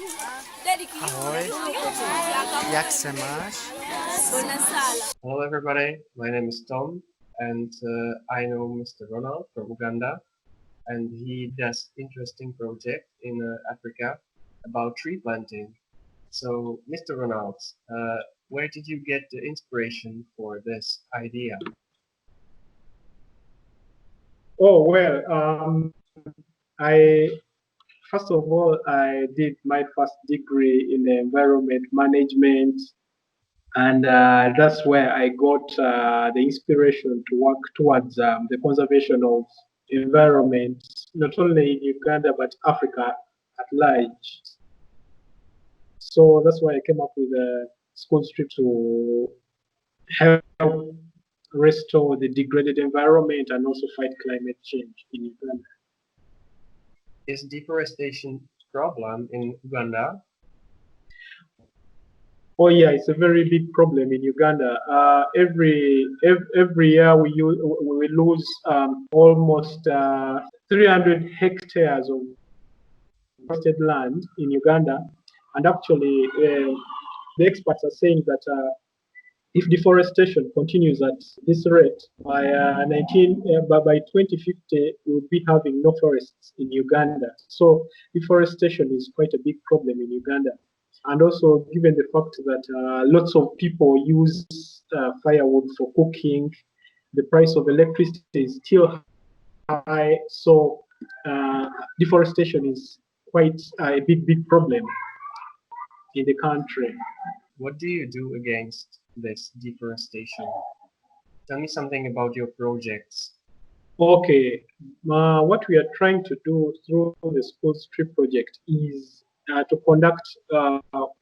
Ahoy, jak se máš? Hello everybody, my name is Tom and I know Mr. Ronald from Uganda, and he does interesting project in Africa about tree planting. So Mr. Ronald, where did you get the inspiration for this idea? Oh, well, I first of all, I did my first degree in environment management, and that's where I got the inspiration to work towards the conservation of environment, not only in Uganda but Africa at large. So that's why I came up with a school trip to help restore the degraded environment and also fight climate change in Uganda. Is deforestation problem in Uganda? Oh yeah, it's a very big problem in Uganda. Every year we lose almost 300 hectares of forested land in Uganda, and actually the experts are saying that if deforestation continues at this rate, by 2050 we'll be having no forests in Uganda. So deforestation is quite a big problem in Uganda. And also, given the fact that lots of people use firewood for cooking, the price of electricity is still high. So deforestation is quite a big problem in the country. What do you do against this deforestation? Tell me something about your projects. Okay, what we are trying to do through the school trip project is to conduct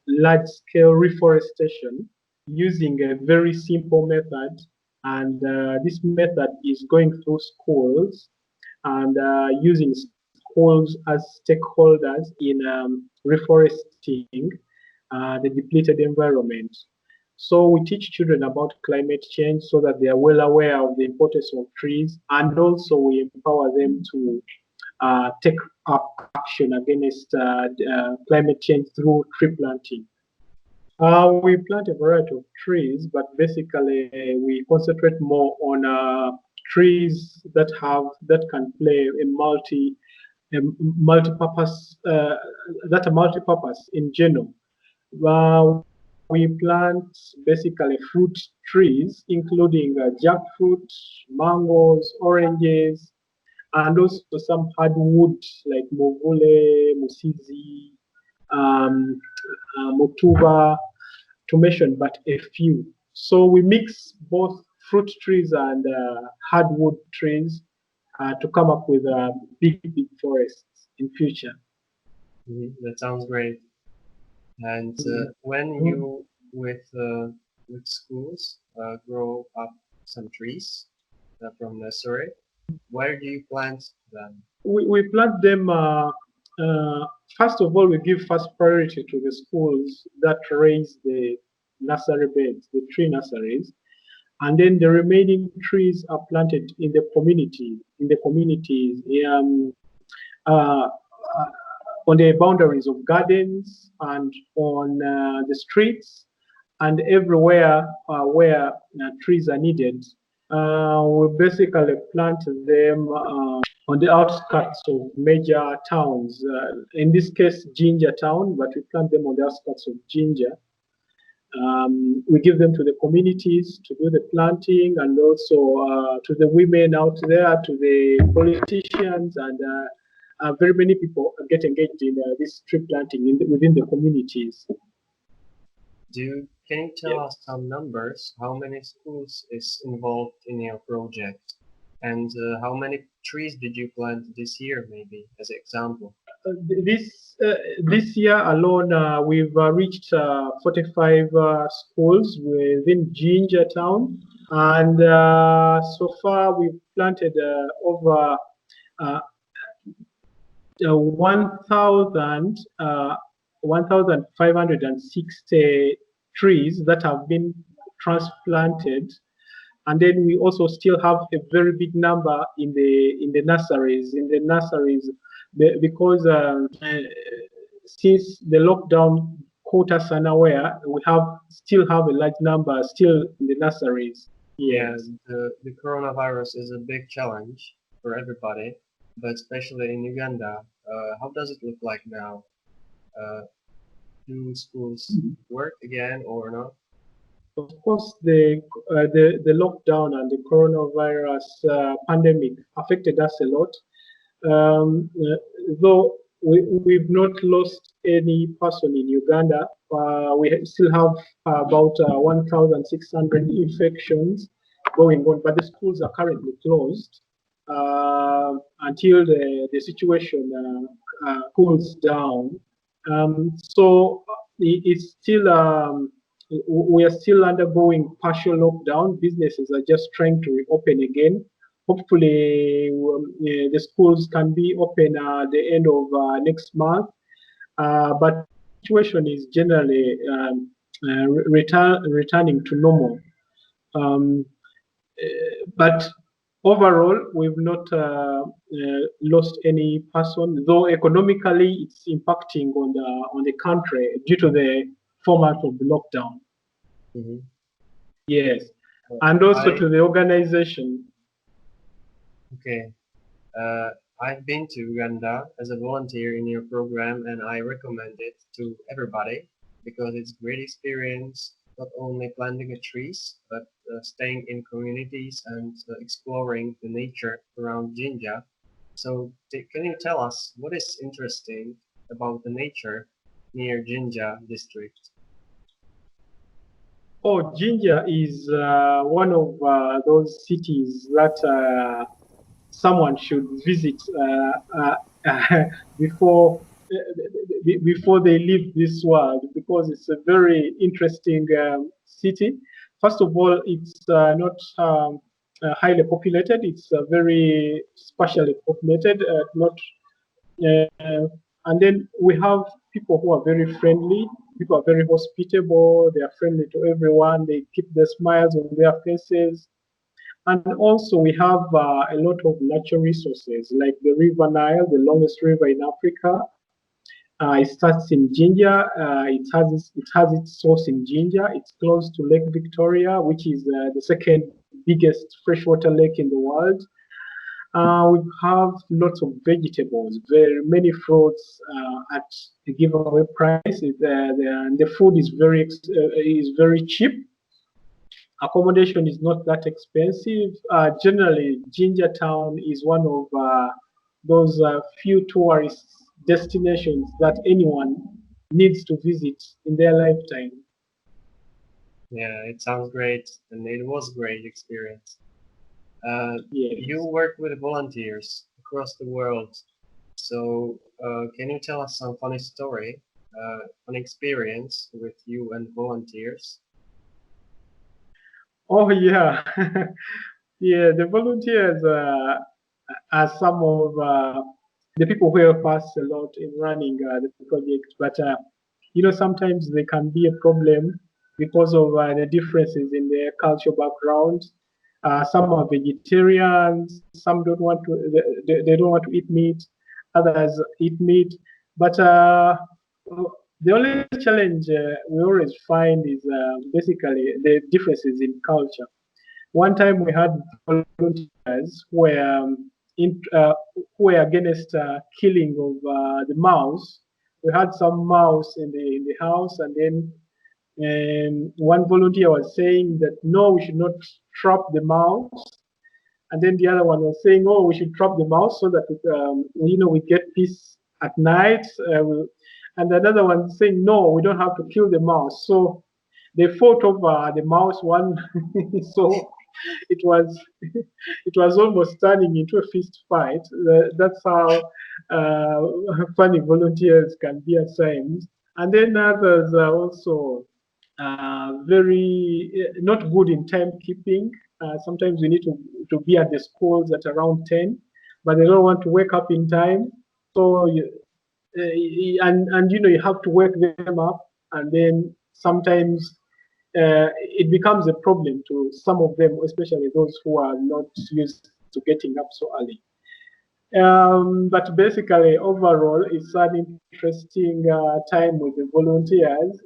large-scale reforestation using a very simple method, and this method is going through schools and using schools as stakeholders in reforesting the depleted environment. So we teach children about climate change so that they are well aware of the importance of trees, and also we empower them to take up action against climate change through tree planting. We plant a variety of trees, but basically we concentrate more on trees that can play a multi-purpose that are multi-purpose in general. We plant basically fruit trees, including jackfruit, mangoes, oranges, and also some hardwood like movule, musizi, motuba, to mention but a few. So we mix both fruit trees and hardwood trees to come up with big forests in future. That sounds great. And when you with schools grow up some trees from nursery, where do you plant them? We plant them. First of all, we give first priority to the schools that raise the nursery beds, the tree nurseries, and then the remaining trees are planted in the community, on the boundaries of gardens and on the streets and everywhere where trees are needed. We basically plant them on the outskirts of major towns. In this case, Jinja town, but we plant them on the outskirts of Jinja. We give them to the communities to do the planting, and also to the women out there, to the politicians, and very many people get engaged in this tree planting within the communities. Can you tell us some numbers? How many schools is involved in your project? And how many trees did you plant this year, maybe, as an example? This year alone, we've reached 45 schools within Jinja town. And so far, we've planted over 1,560 trees that have been transplanted, and then we also still have a very big number in the nurseries. Because since the lockdown caught us unaware, we still have a large number still in the nurseries. Yes, the coronavirus is a big challenge for everybody, but especially in Uganda. How does it look like now? Uh, do schools work again or not? Of course, the lockdown and the coronavirus pandemic affected us a lot. Though we've not lost any person in Uganda, we still have about 1,600 infections going on, but the schools are currently closed until the situation cools down. So it's still we are still undergoing partial lockdown. Businesses are just trying to reopen again. Hopefully, the schools can be open at the end of next month. But the situation is generally returning to normal. But overall, we've not lost any person, though economically it's impacting on the country due to the format of the lockdown. Mm-hmm. Yes, and also to the organization. Okay. I've been to Uganda as a volunteer in your program, and I recommend it to everybody because it's a great experience, not only planting trees, but staying in communities and exploring the nature around Jinja. So can you tell us what is interesting about the nature near Jinja district? Oh, Jinja is one of those cities that someone should visit before before they leave this world, because it's a very interesting city. First of all, it's not highly populated. It's very sparsely populated, not and then we have people who are very friendly. People are very hospitable. They are friendly to everyone. They keep their smiles on their faces. And also, we have a lot of natural resources like the River Nile, the longest river in Africa. It starts in Jinja. It has its source in Jinja. It's close to Lake Victoria, which is the second biggest freshwater lake in the world. We have lots of vegetables, very many fruits at a giveaway price. The food is very cheap. Accommodation is not that expensive. Generally, Jinja Town is one of those few tourist destinations that anyone needs to visit in their lifetime. Yeah, it sounds great, and it was a great experience. Yes. You work with volunteers across the world, so can you tell us some funny story, funny experience with you and volunteers? Oh yeah, yeah. The volunteers are some of the people who help us a lot in running the project. But sometimes they can be a problem because of the differences in their cultural background. Some are vegetarians. Some don't want to. They don't want to eat meat. Others eat meat. But the only challenge we always find is basically the differences in culture. One time we had volunteers who were against killing of the mouse. We had some mouse in the house, and then one volunteer was saying that no, we should not trap the mouse. And then the other one was saying, oh, we should trap the mouse so that we get peace at night. And another one saying, no, we don't have to kill the mouse. So they fought over the mouse one. So it was it was almost turning into a fist fight. That's how funny volunteers can be at times. And then others are also very not good in timekeeping. Sometimes we need to be at the schools at around 10, but they don't want to wake up in time. So you have to wake them up, and then sometimes it becomes a problem to some of them, especially those who are not used to getting up so early. But basically, overall, it's an interesting time with the volunteers.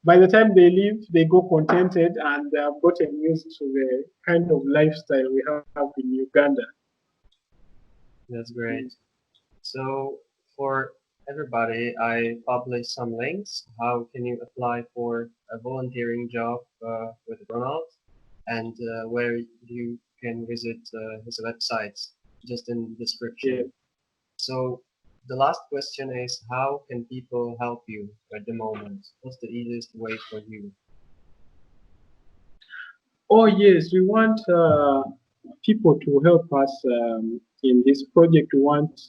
By the time they leave, they go contented and they have gotten used to the kind of lifestyle we have in Uganda. That's great. So for everybody, I published some links. How can you apply for a volunteering job with Ronald, and where you can visit his websites, just in the description. Yeah. So the last question is, how can people help you at the moment? What's the easiest way for you? Oh yes, we want people to help us in this project. We want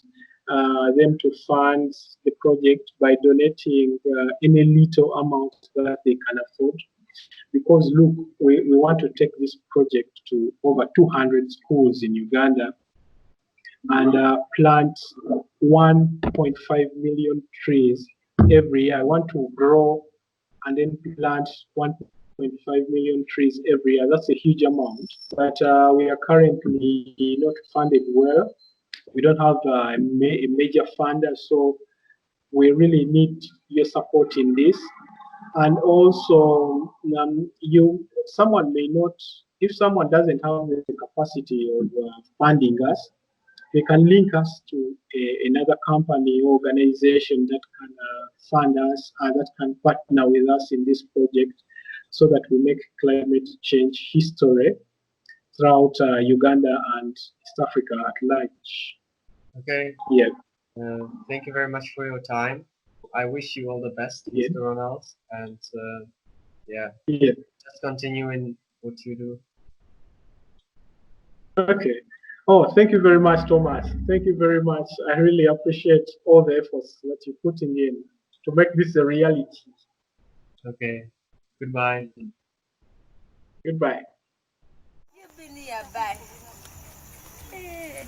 them to fund the project by donating any little amount that they can afford. Because look, we want to take this project to over 200 schools in Uganda and plant 1.5 million trees every year. I want to grow and then plant 1.5 million trees every year. That's a huge amount, but we are currently not funded well. We don't have a major funder, so we really need your support in this. And also, someone may not, if someone doesn't have the capacity of funding us, they can link us to another company or organization that can fund us, that can partner with us in this project, so that we make climate change history throughout Uganda and East Africa at large. Okay. Yeah. Thank you very much for your time. I wish you all the best, Yeah. Mr. Ronald, and Yeah. just continue in what you do. Okay. Oh, thank you very much, Thomas. Thank you very much. I really appreciate all the efforts that you're putting in to make this a reality. Okay. Goodbye. Goodbye.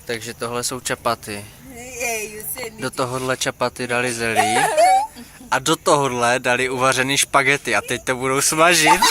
Takže tohle jsou čapaty. Do tohohle čapaty dali zelí a do tohohle dali uvařený špagety a teď to budou smažit.